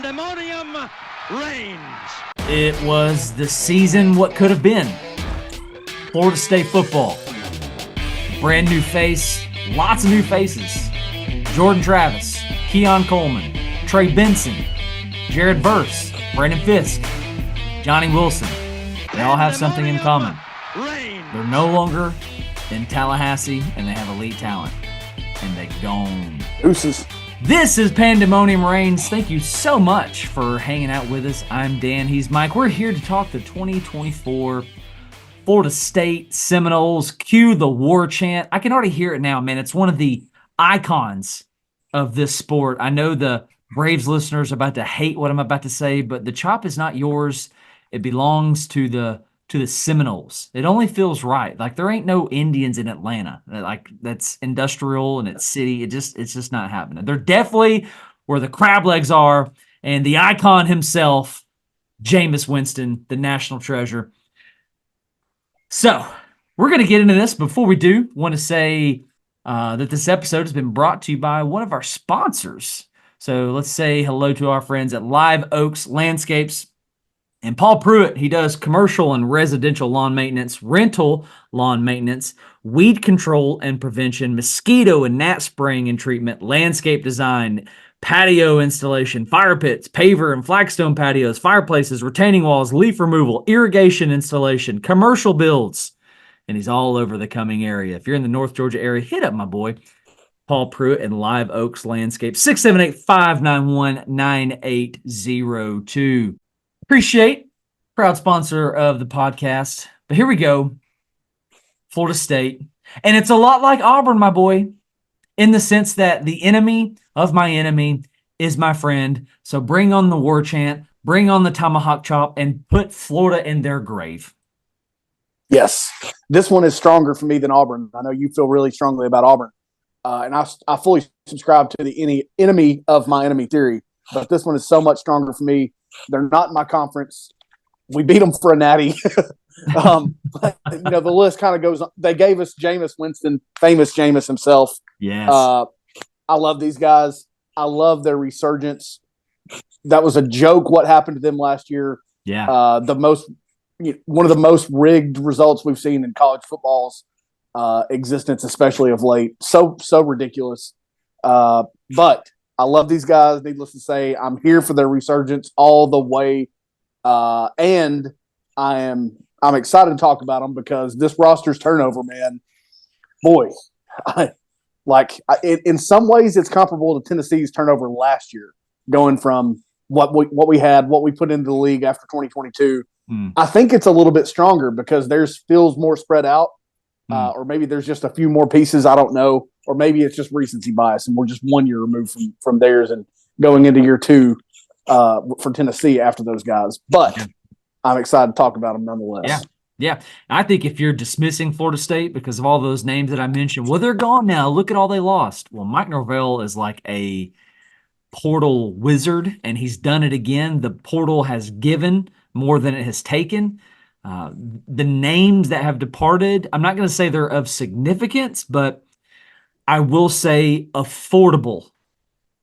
Pandemonium reigns. It was the season what could have been. Florida State football. Brand new face, lots of new faces. Jordan Travis, Keon Coleman, Trey Benson, Jared Verse, Brandon Fisk, Johnny Wilson. They all have something in common. They're no longer in Tallahassee, and they have elite talent. And they gone. Deuces. This is Pandemonium Reigns. Thank you so much for hanging out with us. I'm Dan. He's Mike. We're here to talk the 2024 Florida State Seminoles. Cue the war chant. I can already hear it now, man. It's one of the icons of this sport. I know the Braves listeners are about to hate what I'm about to say, but the chop is not yours. It belongs to the Seminoles. It only feels right. Like there ain't no Indians in Atlanta. Like that's industrial and it's city. It's just not happening. They're definitely where the crab legs are, and the icon himself, Jameis Winston, the national treasure. So we're going to get into this. Before we do, want to say that this episode has been brought to you by one of our sponsors. So let's say hello to our friends at Live Oaks Landscapes. And Paul Pruitt, he does commercial and residential lawn maintenance, rental lawn maintenance, weed control and prevention, mosquito and gnat spraying and treatment, landscape design, patio installation, fire pits, paver and flagstone patios, fireplaces, retaining walls, leaf removal, irrigation installation, commercial builds. And he's all over the Cumming area. If you're in the North Georgia area, hit up my boy, Paul Pruitt and Live Oaks Landscape, 678-591-9802. Appreciate, proud sponsor of the podcast. But here we go. Florida State. And it's a lot like Auburn, my boy, in the sense that the enemy of my enemy is my friend. So bring on the war chant, bring on the tomahawk chop, and put Florida in their grave. Yes. This one is stronger for me than Auburn. I know you feel really strongly about Auburn. And I fully subscribe to the enemy of my enemy theory. But this one is so much stronger for me. They're not in my conference. We beat them for a natty. But, the list kind of goes on. They gave us Jameis Winston, famous Jameis himself. Yes. I love these guys. I love their resurgence. That was a joke what happened to them last year. Yeah. One of the most rigged results we've seen in college football's existence, especially of late. So ridiculous. But I love these guys. Needless to say, I'm here for their resurgence all the way, and I'm excited to talk about them because this roster's turnover, man. Boy, in some ways, it's comparable to Tennessee's turnover last year, going from what we put into the league after 2022. I think it's a little bit stronger because theirs feels more spread out, or maybe there's just a few more pieces. I don't know. Or maybe it's just recency bias, and we're just 1 year removed from theirs and going into year two for Tennessee after those guys. But I'm excited to talk about them nonetheless. Yeah. I think if you're dismissing Florida State because of all those names that I mentioned, well, they're gone now. Look at all they lost. Well, Mike Norvell is like a portal wizard, and he's done it again. The portal has given more than it has taken. The names that have departed, I'm not going to say they're of significance, but I will say affordable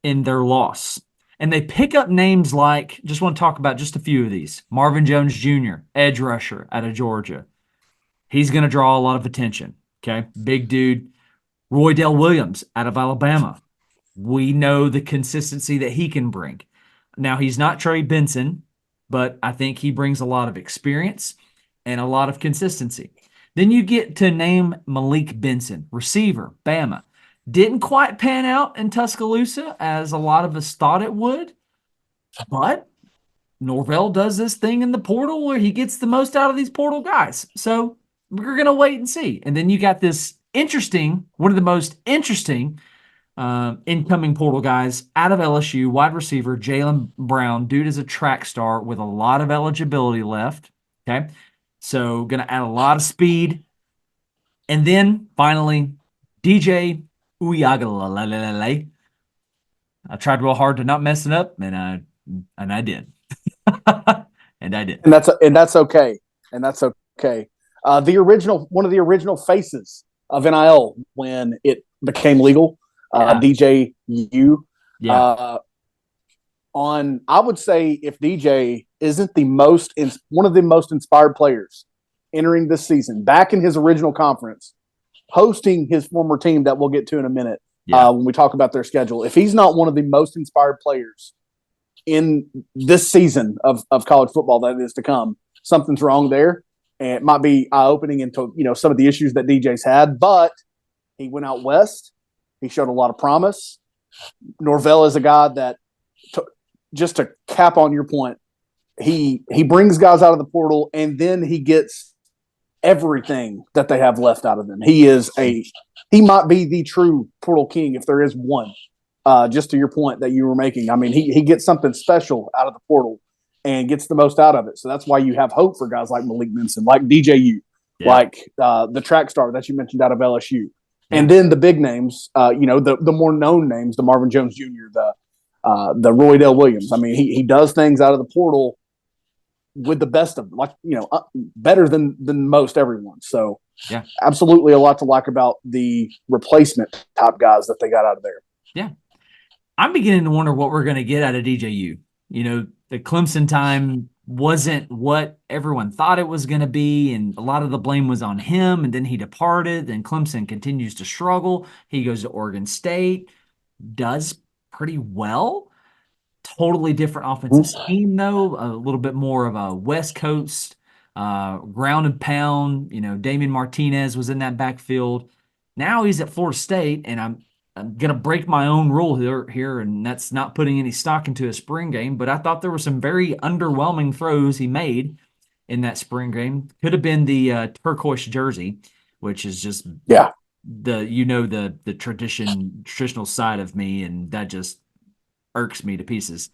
in their loss. And they pick up names like, just want to talk about just a few of these. Marvin Jones Jr., edge rusher out of Georgia. He's going to draw a lot of attention, okay? Big dude. Roy Dale Williams out of Alabama. We know the consistency that he can bring. Now, he's not Trey Benson, but I think he brings a lot of experience and a lot of consistency. Then you get to name Malik Benson, receiver, Bama. Didn't quite pan out in Tuscaloosa as a lot of us thought it would, but Norvell does this thing in the portal where he gets the most out of these portal guys. So we're going to wait and see. And then you got this one of the most interesting incoming portal guys out of LSU, wide receiver, Jaylen Brown. Dude is a track star with a lot of eligibility left. Okay. So going to add a lot of speed. And then finally, DJ Uiagalelei. I tried real hard to not mess it up, and I did. And I did. And that's okay. And that's okay. One of the original faces of NIL when it became legal, DJ U. Yeah. I would say if DJ isn't one of the most inspired players entering this season, back in his original conference, hosting his former team that we'll get to in a minute when we talk about their schedule. If he's not one of the most inspired players in this season of college football that is to come, something's wrong there. And it might be eye-opening into some of the issues that DJ's had, but he went out west. He showed a lot of promise. Norvell is a guy that, just to cap on your point, he brings guys out of the portal, and then he gets everything that they have left out of them. He might be the true portal king if there is one. Just to your point that you were making, I mean, he gets something special out of the portal and gets the most out of it. So that's why you have hope for guys like Malik Benson, like DJU, like the track star that you mentioned out of LSU. And then the big names, the more known names, the Marvin Jones Jr., the Roy Dale Williams. I mean, he does things out of the portal with the best of them, better than most everyone. So absolutely a lot to like about the replacement type guys that they got out of there. Yeah. I'm beginning to wonder what we're going to get out of DJU. The Clemson time wasn't what everyone thought it was going to be, and a lot of the blame was on him, and then he departed, and Clemson continues to struggle. He goes to Oregon State, does pretty well. Totally different offensive scheme, though. A little bit more of a West Coast ground and pound. Damian Martinez was in that backfield. Now he's at Florida State, and I'm going to break my own rule here, and that's not putting any stock into a spring game, but I thought there were some very underwhelming throws he made in that spring game. Could have been the turquoise jersey, which is just the traditional side of me, and that just irks me to pieces.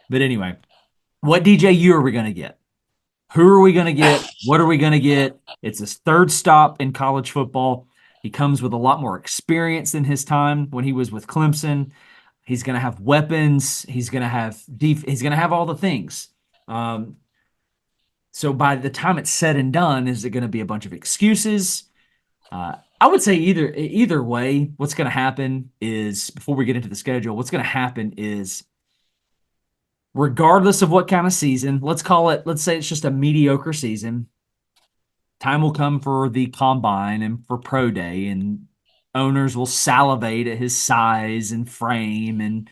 But anyway, what DJU are we going to get? Who are we going to get? What are we going to get? It's his third stop in college football. He comes with a lot more experience than his time when he was with Clemson. He's going to have weapons. He's going to have he's going to have all the things. So by the time it's said and done, is it going to be a bunch of excuses? I would say either way, what's going to happen is, before we get into the schedule, what's going to happen is, regardless of what kind of season, let's say it's just a mediocre season, time will come for the combine and for pro day, and owners will salivate at his size and frame and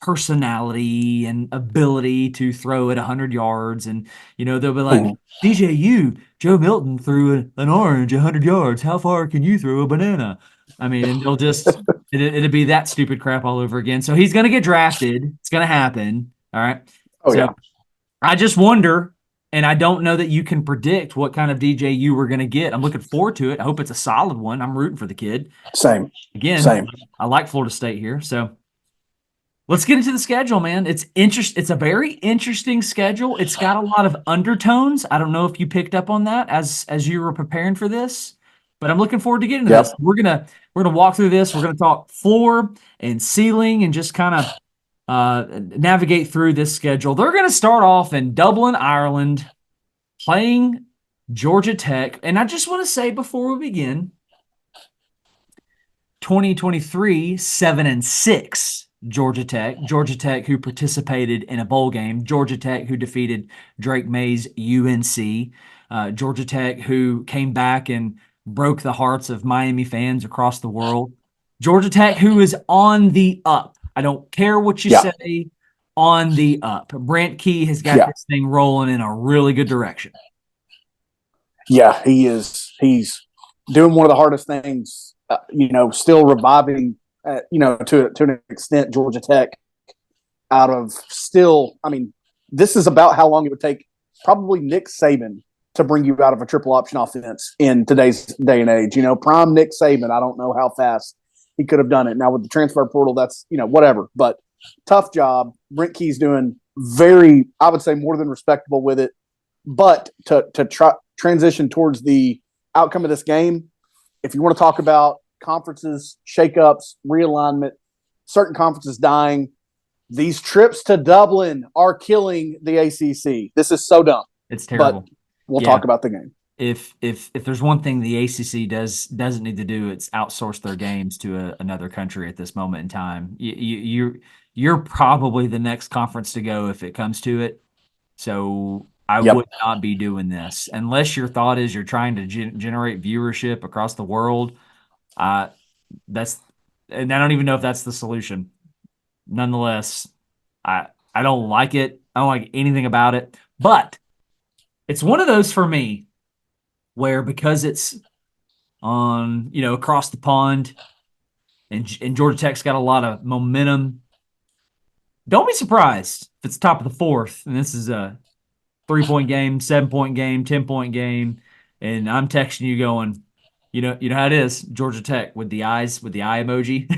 personality and ability to throw at 100 yards. And, they'll be like, DJU, Joe Milton threw an orange 100 yards. How far can you throw a banana? I mean, and they'll just, it'll be that stupid crap all over again. So he's going to get drafted. It's going to happen. All right. I just wonder, and I don't know that you can predict what kind of DJU we're going to get. I'm looking forward to it. I hope it's a solid one. I'm rooting for the kid. Same. I like Florida State here. So let's get into the schedule, man. It's a very interesting schedule. It's got a lot of undertones. I don't know if you picked up on that as you were preparing for this, but I'm looking forward to getting to this. We're gonna walk through this. We're gonna talk floor and ceiling and just kind of navigate through this schedule. They're gonna start off in Dublin, Ireland, playing Georgia Tech. And I just want to say before we begin, 2023 7-6. Georgia Tech who participated in a bowl game, Georgia Tech who defeated Drake May's UNC, Georgia Tech who came back and broke the hearts of Miami fans across the world, Georgia Tech who is on the up. I don't care what you say, on the up. Brant Key has got this thing rolling in a really good direction. Yeah, he is. He's doing one of the hardest things, still reviving to an extent, Georgia Tech out of this is about how long it would take probably Nick Saban to bring you out of a triple option offense in today's day and age. Prime Nick Saban, I don't know how fast he could have done it. Now with the transfer portal, that's, whatever. But tough job. Brent Key's doing very, I would say, more than respectable with it. But to transition towards the outcome of this game, if you want to talk about conferences, shakeups, realignment, certain conferences dying, these trips to Dublin are killing the ACC. This is so dumb. It's terrible. But we'll talk about the game. If there's one thing the ACC doesn't need to do, it's outsource their games to another country at this moment in time. You you're probably the next conference to go if it comes to it. So I Yep. would not be doing this unless your thought is you're trying to generate viewership across the world. That's and I don't even know if that's the solution. Nonetheless, I don't like it. I don't like anything about it. But it's one of those for me where because it's on, across the pond and Georgia Tech's got a lot of momentum, don't be surprised if it's top of the fourth and this is a 3-point game, 7-point game, 10-point game, and I'm texting you going, you know how it is, Georgia Tech with the eye emoji.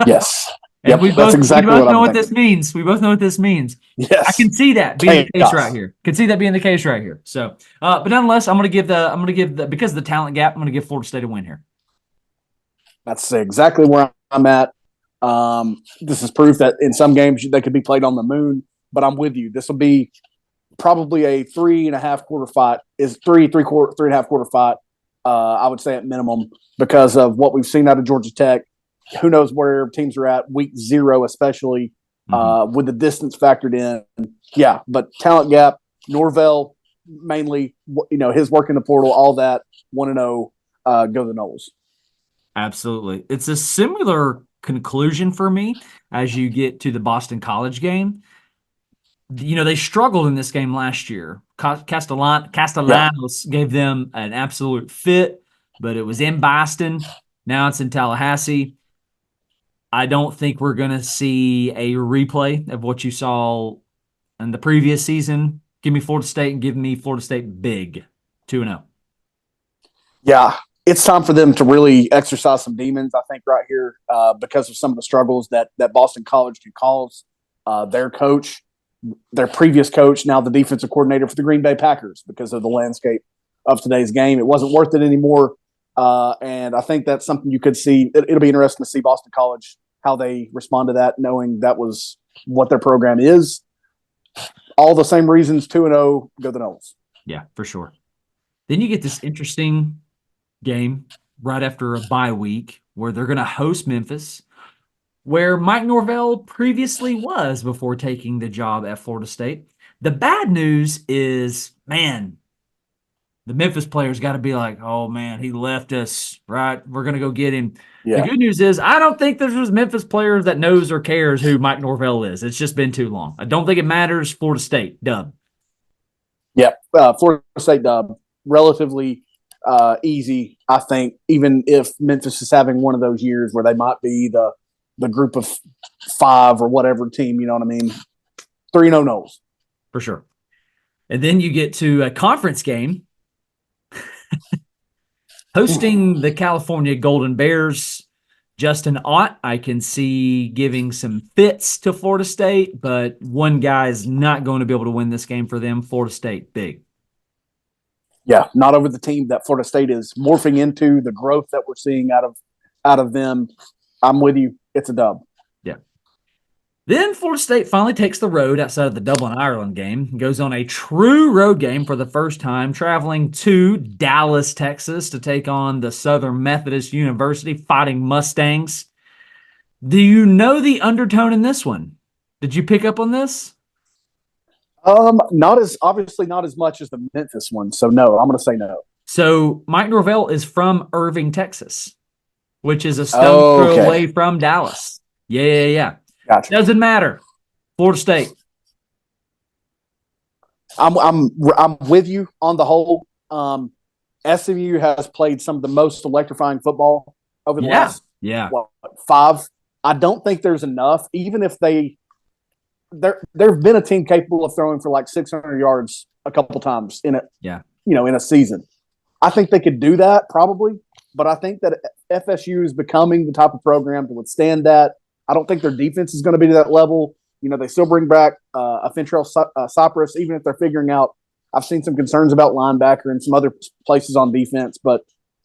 Yes. And Yep. That's exactly we both what know I'm what thinking. this means. We both know what this means. I Yes. can see that being the case Chaos. right here. Can see that being the case right here. So, but nonetheless, I'm going to give because of the talent gap, I'm going to give Florida State a win here. That's exactly where I'm at. This is proof that in some games they could be played on the moon, but I'm with you. This will be probably a 3.5 quarter fight. Is 3.5 quarter fight. I would say at minimum because of what we've seen out of Georgia Tech. Who knows where teams are at week 0, especially with the distance factored in. Yeah, but talent gap, Norvell mainly, his work in the portal, all that. 1-0, go the Noles. Absolutely. It's a similar conclusion for me as you get to the Boston College game. They struggled in this game last year. Castellanos gave them an absolute fit, but it was in Boston. Now it's in Tallahassee. I don't think we're going to see a replay of what you saw in the previous season. Give me Florida State and give me Florida State big, 2-0. Yeah, it's time for them to really exercise some demons, I think, right here because of some of the struggles that Boston College can cause. Their coach, their previous coach, now the defensive coordinator for the Green Bay Packers because of the landscape of today's game. It wasn't worth it anymore. And I think that's something you could see. It'll be interesting to see Boston College, how they respond to that, knowing that was what their program is. All the same reasons, 2-0, go the Noles. Yeah, for sure. Then you get this interesting game right after a bye week where they're going to host Memphis, where Mike Norvell previously was before taking the job at Florida State. The bad news is, man, the Memphis players got to be like, oh, man, he left us, right? We're going to go get him. Yeah. The good news is I don't think there's Memphis players that knows or cares who Mike Norvell is. It's just been too long. I don't think it matters. Florida State, dub. Yeah, Florida State dub. Relatively easy, I think, even if Memphis is having one of those years where they might be the group of 5 or whatever team, you know what I mean? 3-0 Noles. For sure. And then you get to a conference game hosting the California Golden Bears. Justin Ott, I can see giving some fits to Florida State, but one guy is not going to be able to win this game for them. Florida State, big. Yeah, not over the team that Florida State is morphing into, the growth that we're seeing out of them. I'm with you. It's a dub. Yeah. Then Florida State finally takes the road outside of the Dublin, Ireland game, goes on a true road game for the first time, traveling to Dallas, Texas to take on the Southern Methodist University Fighting Mustangs. Do you know the undertone in this one? Did you pick up on this? Not as much as the Memphis one. So no, I'm going to say no. So Mike Norvell is from Irving, Texas, which is a stone throw away from Dallas. Yeah. Gotcha. Doesn't matter. Florida State. I'm with you on the whole. SMU has played some of the most electrifying football over the last 5. I don't think there's enough, even if there've been a team capable of throwing for like 600 yards a couple times in a season. I think they could do that probably, but I think that FSU is becoming the type of program to withstand that. I don't think their defense is going to be to that level. They still bring back a Fintrell Cypress, even if they're figuring out. I've seen some concerns about linebacker and some other places on defense, but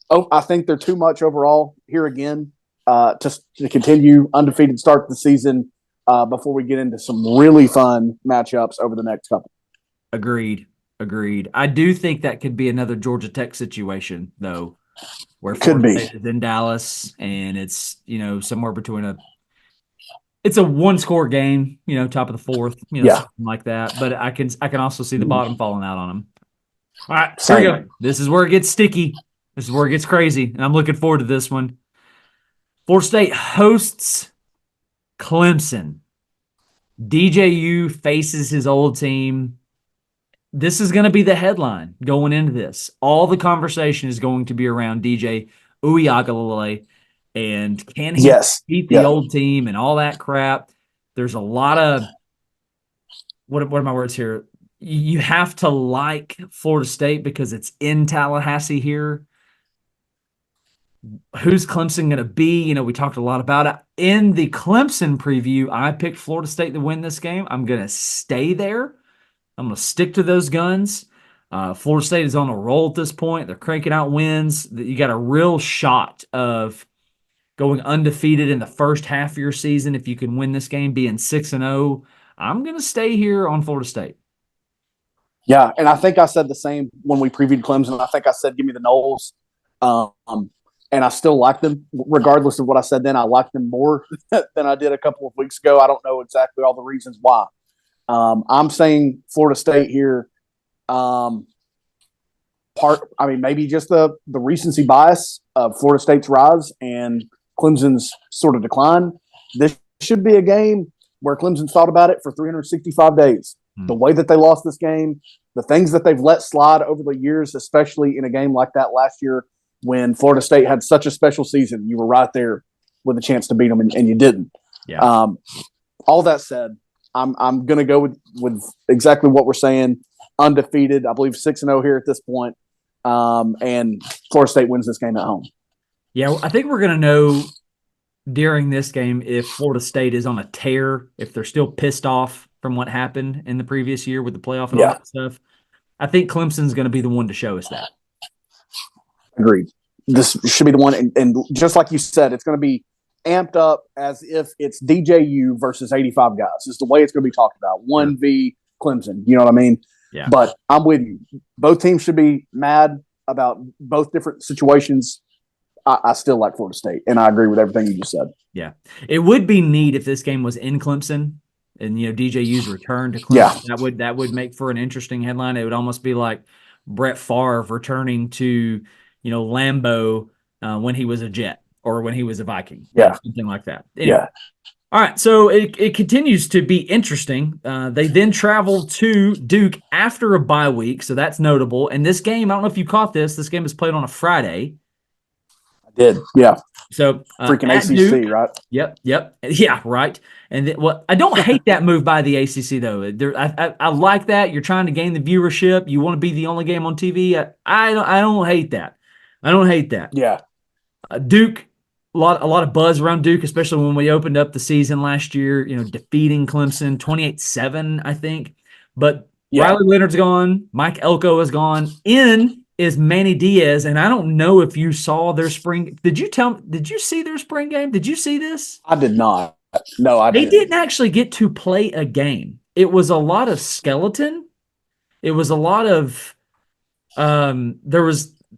I think they're too much overall here again to continue undefeated start the season before we get into some really fun matchups over the next couple. Agreed. I do think that could be another Georgia Tech situation, though, where Florida State is in Dallas and it's somewhere between it's a one-score game, top of the fourth, Yeah. something like that. But I can also see the bottom falling out on them. All right, Same. here we go. This is where it gets sticky. This is where it gets crazy, and I'm looking forward to this one. Florida State hosts Clemson. DJU faces his old team. This is going to be the headline going into this. All the conversation is going to be around DJ Uiagalelei and can he beat the old team and all that crap. There's a lot of what are my words here? You have to like Florida State because it's in Tallahassee here. Who's Clemson going to be? We talked a lot about it. In the Clemson preview, I picked Florida State to win this game. I'm going to stay there. I'm going to stick to those guns. Florida State is on a roll at this point. They're cranking out wins. You got a real shot of going undefeated in the first half of your season if you can win this game, being 6-0. I'm going to stay here on Florida State. Yeah, and I think I said the same when we previewed Clemson. I think I said, give me the Noles. And I still like them, regardless of what I said then. I like them more than I did a couple of weeks ago. I don't know exactly all the reasons why. I'm saying Florida State here. Maybe just the recency bias of Florida State's rise and Clemson's sort of decline. This should be a game where Clemson thought about it for 365 days. The way that they lost this game, the things that they've let slide over the years, especially in a game like that last year when Florida State had such a special season. You were right there with a chance to beat them, and you didn't. Yeah. All that said, I'm going to go with exactly what we're saying. Undefeated, I believe 6-0 here at this point. And Florida State wins this game at home. Yeah, I think we're going to know during this game if Florida State is on a tear, if they're still pissed off from what happened in the previous year with the playoff and all that stuff. I think Clemson's going to be the one to show us that. Agreed. This should be the one. And just like you said, it's going to be amped up as if it's DJU versus 85 guys. This is the way it's going to be talked about. 1v Clemson. You know what I mean? Yeah. But I'm with you. Both teams should be mad about both different situations. I still like Florida State, and I agree with everything you just said. Yeah. It would be neat if this game was in Clemson and, DJU's return to Clemson. Yeah. That would make for an interesting headline. It would almost be like Brett Favre returning to, Lambeau when he was a Jet or when he was a Viking. Yeah. Something like that. Anyway. Yeah. All right, so it continues to be interesting. They then travel to Duke after a bye week, so that's notable. And this game, I don't know if you caught this. This game is played on a Friday. I did, yeah. So freaking ACC, Duke, right? Yep, yeah, right. And I don't hate that move by the ACC though. I like that. You're trying to gain the viewership. You want to be the only game on TV. I don't hate that. I don't hate that. Yeah. Duke. A lot of buzz around Duke, especially when we opened up the season last year, defeating Clemson 28-7, I think. But Riley Leonard's gone. Mike Elko is gone. In is Manny Diaz, and I don't know if you saw their spring. Did you see their spring game? Did you see this? I did not. No, I didn't. They didn't actually get to play a game. It was a lot of skeleton. It was a lot of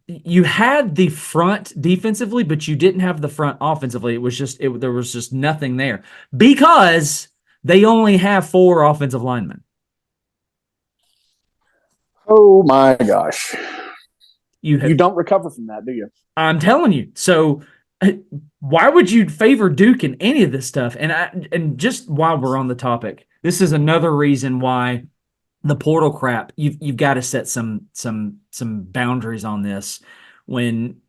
you had the front defensively, but you didn't have the front offensively. It was just there was just nothing there because they only have 4 offensive linemen. Oh my gosh. You don't recover from that, do you? I'm telling you. So why would you favor Duke in any of this stuff? And just while we're on the topic, this is another reason why the portal crap, you've got to set some boundaries on this when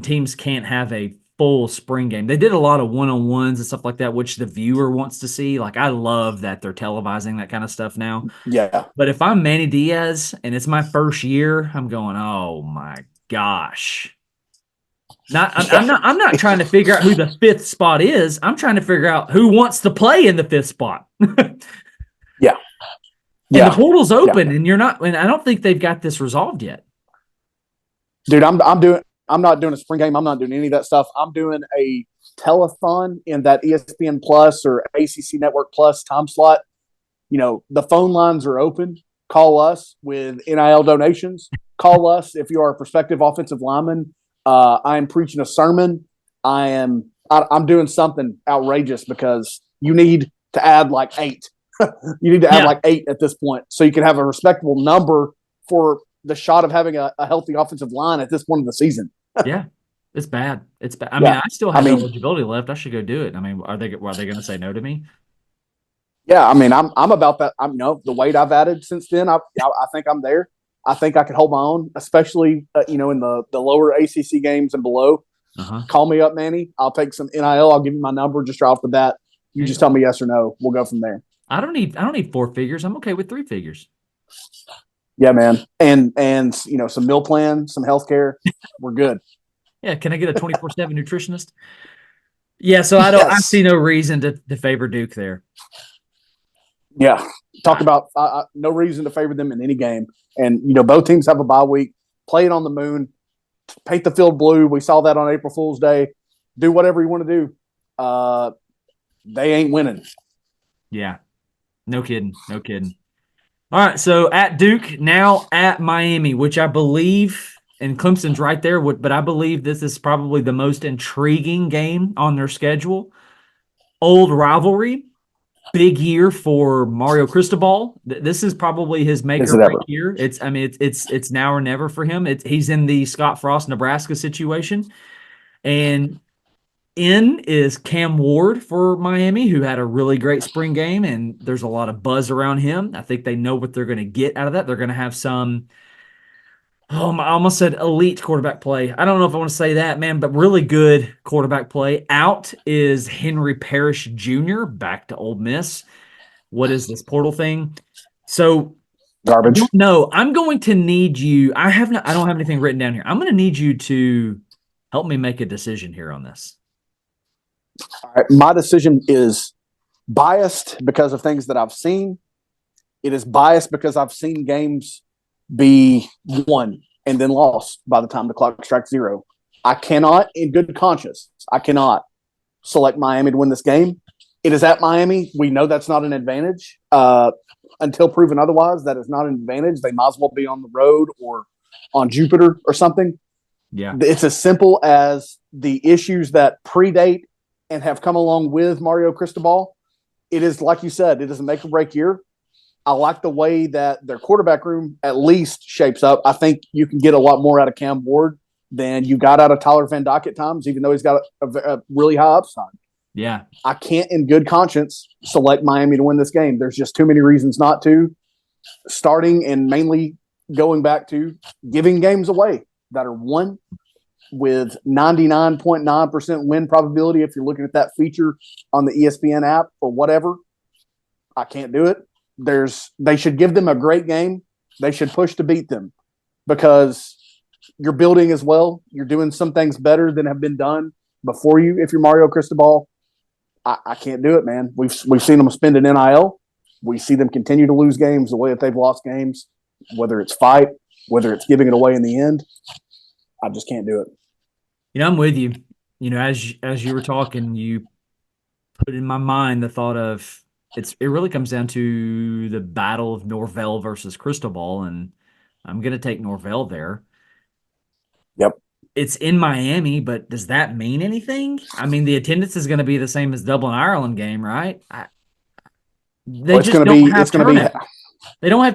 teams can't have a full spring game. They did a lot of one-on-ones and stuff like that, which the viewer wants to see. Like, I love that they're televising that kind of stuff now. Yeah. But if I'm Manny Diaz and it's my first year, I'm going, oh my gosh. I'm not trying to figure out who the 5th spot is. I'm trying to figure out who wants to play in the 5th spot. Yeah. And the portal's open, and you're not. And I don't think they've got this resolved yet. Dude, I'm not doing a spring game. I'm not doing any of that stuff. I'm doing a telethon in that ESPN Plus or ACC Network Plus time slot. The phone lines are open. Call us with NIL donations. Call us if you are a prospective offensive lineman. I am preaching a sermon. I'm doing something outrageous because You need to add like 8. You need to add like 8 at this point so you can have a respectable number for the shot of having a healthy offensive line at this point of the season. Yeah, it's bad. It's bad. I mean, I still have eligibility left. I should go do it. I mean, are they going to say no to me? Yeah, I mean, I'm about that. The weight I've added since then. I think I'm there. I think I can hold my own, especially in the lower ACC games and below. Call me up, Manny. I'll take some NIL. I'll give you my number just right off the bat. You just tell me yes or no. We'll go from there. I don't need 4 figures. I'm okay with 3 figures. Yeah, man. And some meal plan, some healthcare. We're good. Yeah, can I get a 24/7 nutritionist? Yeah, so I see no reason to favor Duke there. Yeah, talk about no reason to favor them in any game. And both teams have a bye week. Play it on the moon. Paint the field blue. We saw that on April Fool's Day. Do whatever you want to do. They ain't winning. Yeah, no kidding. All right, so at Duke, now at Miami, which I believe, and Clemson's right there, but I believe this is probably the most intriguing game on their schedule. Old rivalry, big year for Mario Cristobal. This is probably his make or break year. It's now or never for him. He's in the Scott Frost, Nebraska situation, and in is Cam Ward for Miami, who had a really great spring game, and there's a lot of buzz around him. I think they know what they're going to get out of that. They're going to have some, I almost said elite quarterback play. I don't know if I want to say that, man, but really good quarterback play. Out is Henry Parrish Jr., back to Ole Miss. What is this portal thing? So garbage. No, I'm going to need you. I don't have anything written down here. I'm going to need you to help me make a decision here on this. All right, my decision is biased because of things that I've seen. It is biased because I've seen games be won and then lost by the time the clock strikes 0. I cannot, in good conscience, select Miami to win this game. It is at Miami. We know that's not an advantage. Until proven otherwise, that is not an advantage. They might as well be on the road or on Jupiter or something. Yeah, it's as simple as the issues that predate and have come along with Mario Cristobal. It is, like you said, it is a make or break year. I like the way that their quarterback room at least shapes up. I think you can get a lot more out of Cam Ward than you got out of Tyler Van Dyke at times, even though he's got a really high upside. Yeah. I can't, in good conscience, select Miami to win this game. There's just too many reasons not to, starting and mainly going back to giving games away that are won with 99.9% win probability if you're looking at that feature on the ESPN app or whatever. I can't do it. They should give them a great game. They should push to beat them because you're building as well. You're doing some things better than have been done before you. If you're Mario Cristobal, I can't do it, man. We've seen them spend an NIL. We see them continue to lose games the way that they've lost games, whether it's fight, whether it's giving it away in the end. I just can't do it. I'm with you. As you were talking, you put in my mind the thought of it really comes down to the battle of Norvell versus Cristobal, and I'm going to take Norvell there. Yep. It's in Miami, but does that mean anything? I mean, the attendance is going to be the same as Dublin, Ireland game, right? They don't have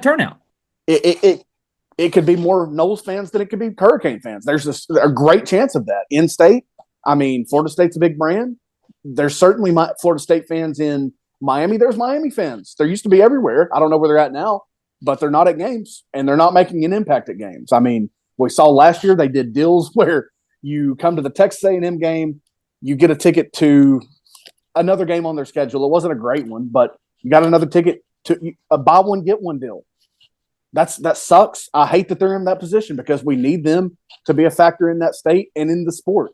turnout. It could be more Noles fans than it could be Hurricane fans. There's a great chance of that. In-state, I mean, Florida State's a big brand. There's certainly Florida State fans in Miami. There's Miami fans. There used to be everywhere. I don't know where they're at now, but they're not at games, and they're not making an impact at games. I mean, we saw last year they did deals where you come to the Texas A&M game, you get a ticket to another game on their schedule. It wasn't a great one, but you got another ticket to a buy one, get one deal. That sucks. I hate that they're in that position because we need them to be a factor in that state and in the sport.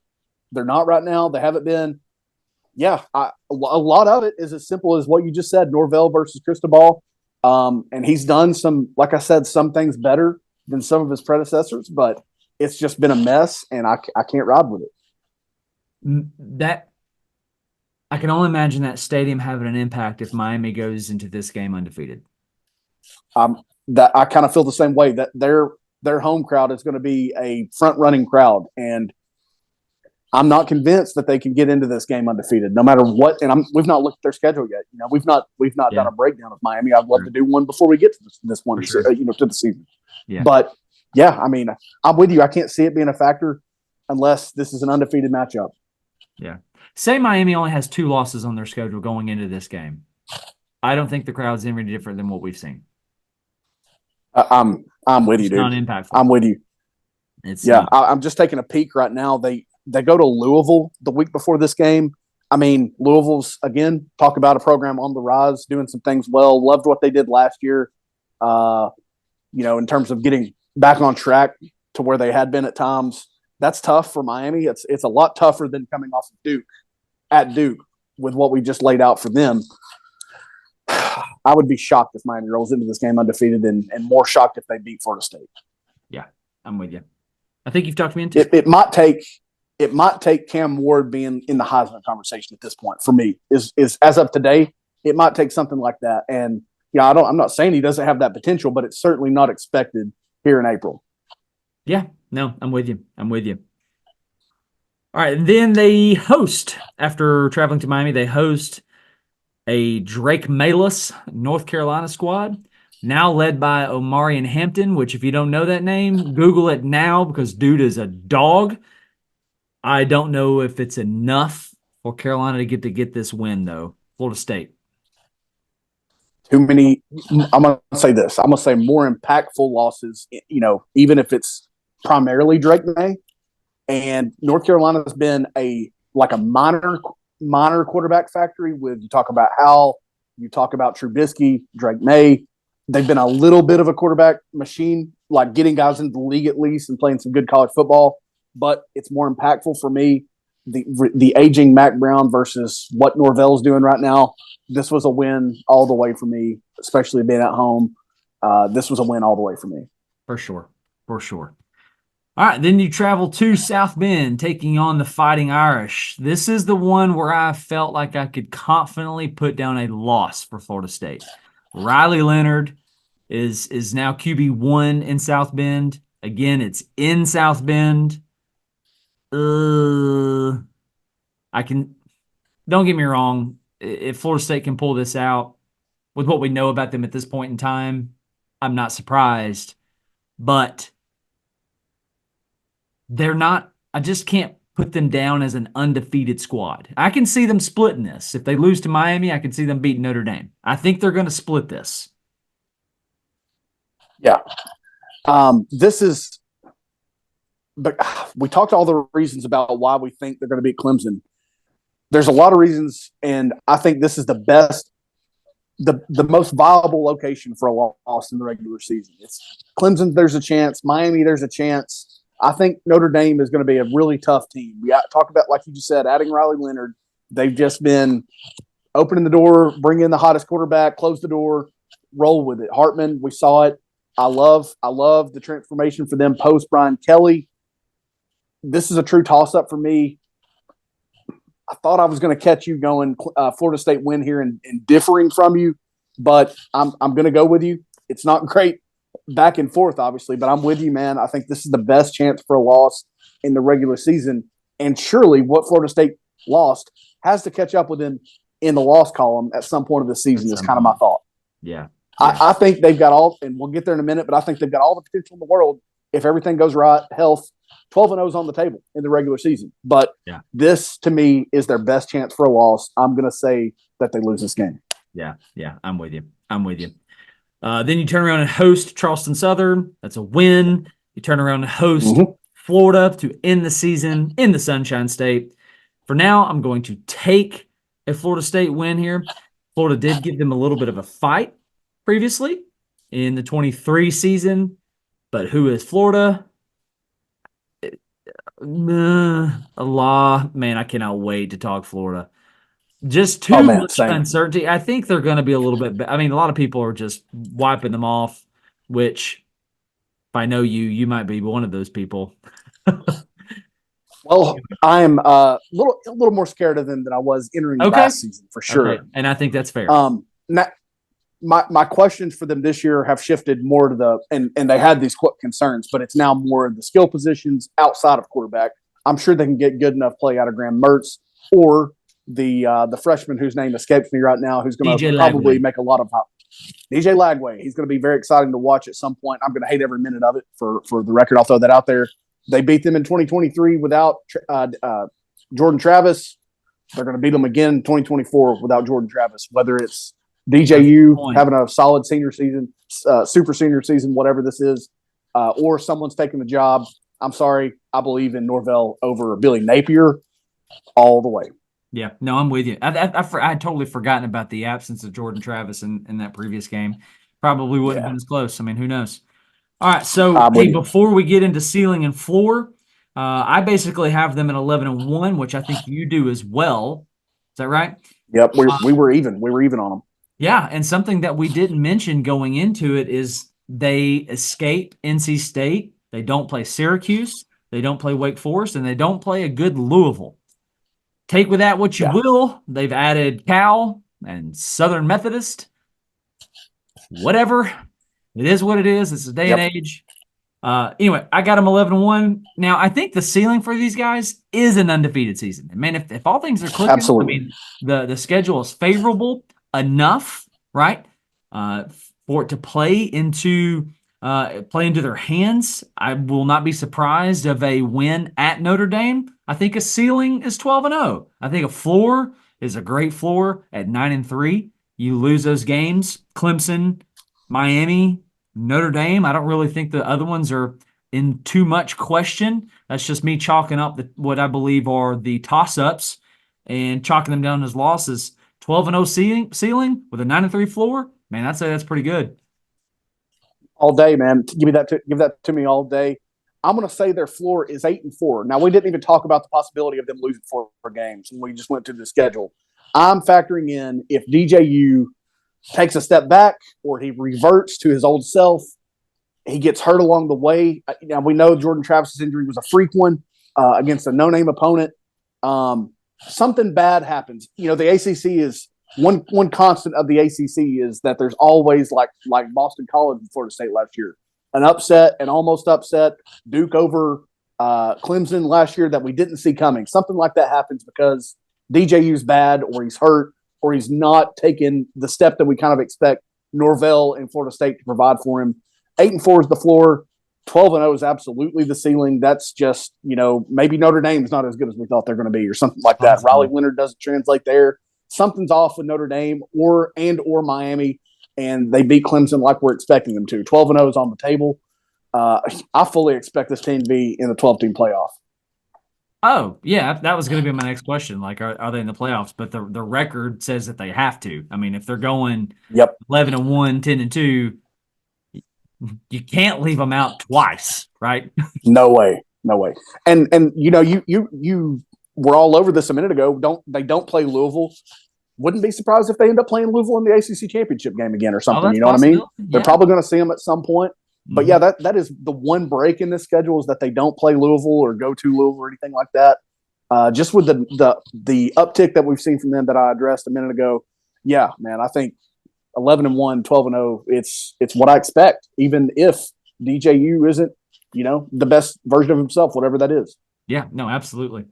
They're not right now. They haven't been. Yeah, a lot of it is as simple as what you just said, Norvell versus Cristobal. And he's done some, like I said, some things better than some of his predecessors, but it's just been a mess, and I can't ride with it. That I can only imagine that stadium having an impact if Miami goes into this game undefeated. That I kind of feel the same way, that their home crowd is going to be a front running crowd, and I'm not convinced that they can get into this game undefeated, no matter what. And we've not looked at their schedule yet. We've not done a breakdown of Miami. I'd love to do one before we get to this one, to the season. Yeah. But yeah, I mean, I'm with you. I can't see it being a factor unless this is an undefeated matchup. Yeah. Say Miami only has 2 losses on their schedule going into this game. I don't think the crowd's any different than what we've seen. I'm with you, dude. Non-impactful. I'm with you. I'm just taking a peek right now. They go to Louisville the week before this game. I mean, Louisville's, again, talk about a program on the rise, doing some things well. Loved what they did last year, in terms of getting back on track to where they had been at times. That's tough for Miami. It's a lot tougher than coming off of Duke with what we just laid out for them. I would be shocked if Miami rolls into this game undefeated and more shocked if they beat Florida State. Yeah, I'm with you. I think you've talked me into it. It might take Cam Ward being in the Heisman conversation at this point for me. Is as of today, it might take something like that. And I'm not saying he doesn't have that potential, but it's certainly not expected here in April. Yeah, no, I'm with you. All right, and then they host, after traveling to Miami, they host a Drake Malis North Carolina squad, now led by Omarion Hampton, which if you don't know that name, Google it now because dude is a dog. I don't know if it's enough for Carolina to get this win, though. Florida State. Too many. I'm going to say this. I'm going to say more impactful losses, even if it's primarily Drake May. And North Carolina has been a minor quarterback factory with, you talk about Howell, you talk about Trubisky, Drake May. They've been a little bit of a quarterback machine, like getting guys into the league at least and playing some good college football. But it's more impactful for me, the aging Mac Brown versus what Norvell's doing right now. This was a win all the way for me, especially being at home. This was a win all the way for me. For sure. All right, then you travel to South Bend, taking on the Fighting Irish. This is the one where I felt like I could confidently put down a loss for Florida State. Riley Leonard is now QB1 in South Bend. Again, it's in South Bend. Don't get me wrong. If Florida State can pull this out with what we know about them at this point in time, I'm not surprised. But they're not, I just can't put them down as an undefeated squad. I can see them splitting this. If they lose to Miami, I can see them beating Notre Dame. I think they're going to split this. Yeah. But we talked all the reasons about why we think they're going to beat Clemson. There's a lot of reasons, and I think this is the best, the most viable location for a loss in the regular season. It's Clemson, there's a chance. Miami, there's a chance. I think Notre Dame is going to be a really tough team. We talk about, like you just said, adding Riley Leonard. They've just been opening the door, bring in the hottest quarterback, close the door, roll with it. Hartman, we saw it. I love the transformation for them post Brian Kelly. This is a true toss-up for me. I thought I was going to catch you going Florida State win here and differing from you, but I'm going to go with you. It's not great back and forth, obviously, but I'm with you, man. I think this is the best chance for a loss in the regular season, and surely what Florida State lost has to catch up with them in the loss column at some point of the season is kind of my thought. Yeah. I think they've got all, and we'll get there in a minute, but I think they've got all the potential in the world if everything goes right, health. 12-0 is on the table in the regular season. But this, to me, is their best chance for a loss. I'm going to say that they lose this game. Yeah, I'm with you. Then you turn around and host Charleston Southern. That's a win. You turn around and host Florida to end the season in the Sunshine State. For now, I'm going to take a Florida State win here. Florida did give them a little bit of a fight previously in the 23 season. But who is Florida? Allah, man, I cannot wait to talk Florida. Just too much uncertainty. I think they're going to be a little bit. I mean, a lot of people are just wiping them off. Which, if I know you might be one of those people. Well, I'm a little more scared of them than I was entering last season for sure. Okay. And I think that's fair. My questions for them this year have shifted more to and they had these concerns, but it's now more of the skill positions outside of quarterback. I'm sure they can get good enough play out of Graham Mertz or the freshman whose name escapes me right now, who's going to probably make a lot of DJ Lagway. He's going to be very exciting to watch at some point. I'm going to hate every minute of it. For the record, I'll throw that out there. They beat them in 2023 without Jordan Travis. They're going to beat them again in 2024 without Jordan Travis, whether it's DJU having a solid senior season, super senior season, whatever this is, or someone's taking the job. I'm sorry. I believe in Norvell over Billy Napier all the way. Yeah, no, I'm with you. I had totally forgotten about the absence of Jordan Travis in that previous game. Probably wouldn't have been as close. I mean, who knows? All right, so before we get into ceiling and floor, I basically have them at 11-1, which I think you do as well. Is that right? Yep, we were even. We were even on them. Yeah, and something that we didn't mention going into it is they escape NC State. They don't play Syracuse. They don't play Wake Forest, and they don't play a good Louisville. Take with that what you will. They've added Cal and Southern Methodist. Whatever. It is what it is. It's a day and age. Anyway, I got them 11-1. Now, I think the ceiling for these guys is an undefeated season. Man, if all things are clicking, absolutely. I mean, the schedule is favorable enough, right, for it to play into their hands. I will not be surprised of a win at Notre Dame. I think a ceiling is 12-0. I think a floor is a great floor at 9-3. You lose those games, Clemson, Miami, Notre Dame. I don't really think the other ones are in too much question. That's just me chalking up what I believe are the toss-ups and chalking them down as losses. 12-0 ceiling with a 9-3 floor. Man, I'd say that's pretty good. All day, man. Give that to me all day. I'm going to say their floor is 8-4. Now, we didn't even talk about the possibility of them losing 4 games, and we just went to the schedule. I'm factoring in if DJU takes a step back or he reverts to his old self, he gets hurt along the way. Now, we know Jordan Travis's injury was a freak one against a no-name opponent. Something bad happens. You know, the ACC is one constant of the ACC is that there's always like Boston College and Florida State last year, an upset, an almost upset, Duke over Clemson last year that we didn't see coming. Something like that happens because DJU's bad or he's hurt or he's not taking the step that we kind of expect Norvell and Florida State to provide for him. 8-4 is the floor. 12-0 is absolutely the ceiling. That's just, maybe Notre Dame's not as good as we thought they're going to be or something like that. Riley Leonard doesn't translate there. Something's off with Notre Dame or Miami, and they beat Clemson like we're expecting them to. 12-0 is on the table. I fully expect this team to be in the 12-team playoff. Oh, yeah, that was going to be my next question. Like, are they in the playoffs? But the record says that they have to. I mean, if they're going 11-1, 10-2, you can't leave them out twice, right? No way. And you were all over this a minute ago. They don't play Louisville. Wouldn't be surprised if they end up playing Louisville in the ACC championship game again or something. You know what I mean? Yeah. They're probably going to see them at some point. But yeah, that is the one break in this schedule is that they don't play Louisville or go to Louisville or anything like that. Just with the uptick that we've seen from them that I addressed a minute ago. Yeah, man, I think 11-1, 12-0. It's what I expect, even if DJU isn't, the best version of himself, whatever that is. Yeah, no, absolutely.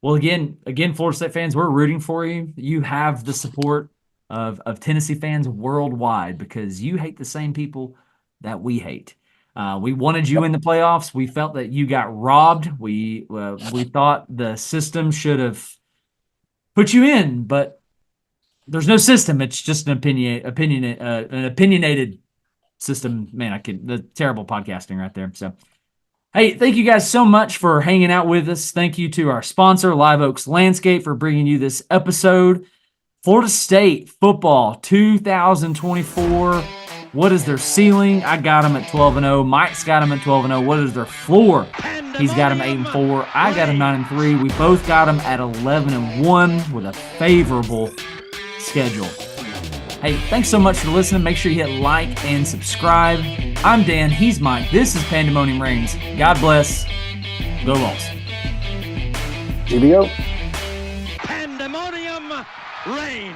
Well, again, Florida State fans, we're rooting for you. You have the support of Tennessee fans worldwide because you hate the same people that we hate. We wanted you in the playoffs. We felt that you got robbed. We thought the system should have put you in, but there's no system. It's just an opinionated system. Man, the terrible podcasting right there. So, hey, thank you guys so much for hanging out with us. Thank you to our sponsor, Live Oaks Landscape, for bringing you this episode. Florida State football 2024. What is their ceiling? I got them at 12-0. Mike's got them at 12-0. What is their floor? He's got them 8-4. I got them 9-3. We both got them at 11-1 with a favorable schedule. Hey, thanks so much for listening. Make sure you hit like and subscribe. I'm Dan. He's Mike. This is Pandemonium Reigns. God bless. Go Vols. GBO. Pandemonium reigns.